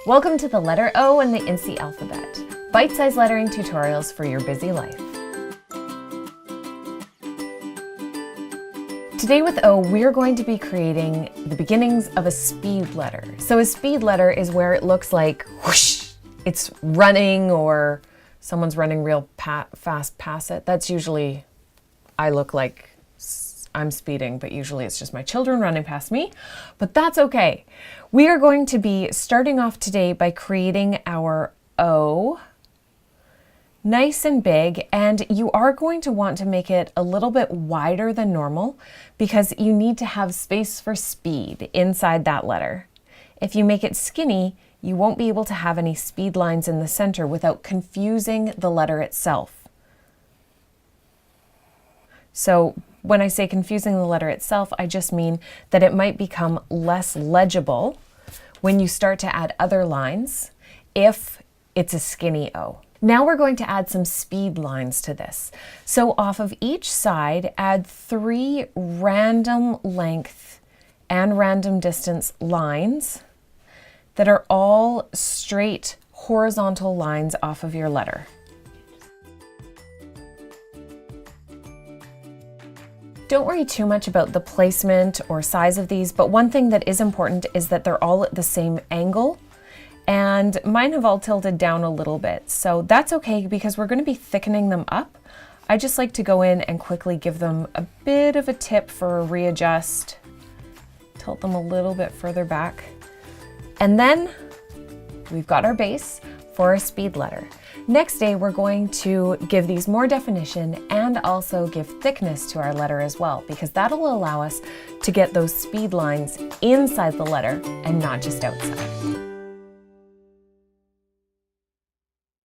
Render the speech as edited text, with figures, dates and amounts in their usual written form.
Welcome to the letter O in the Incy alphabet, bite-sized lettering tutorials for your busy life. Today with O, we're going to be creating the beginnings of a speed letter. So a speed letter is where it looks like whoosh, it's running, or someone's running real fast past it. That's usually, I look like I'm speeding, but usually it's just my children running past me, but that's okay. We are going to be starting off today by creating our O, nice and big, and you are going to want to make it a little bit wider than normal because you need to have space for speed inside that letter. If you make it skinny, you won't be able to have any speed lines in the center without confusing the letter itself. So when I say confusing the letter itself, I just mean that it might become less legible when you start to add other lines if it's a skinny O. Now we're going to add some speed lines to this. So off of each side, add 3 random length and random distance lines that are all straight horizontal lines off of your letter. Don't worry too much about the placement or size of these, but one thing that is important is that they're all at the same angle, and mine have all tilted down a little bit. So that's okay because we're going to be thickening them up. I just like to go in and quickly give them a bit of a tip for a readjust, tilt them a little bit further back, and then we've got our base for a speed letter. Next day, we're going to give these more definition and also give thickness to our letter as well, because that'll allow us to get those speed lines inside the letter and not just outside.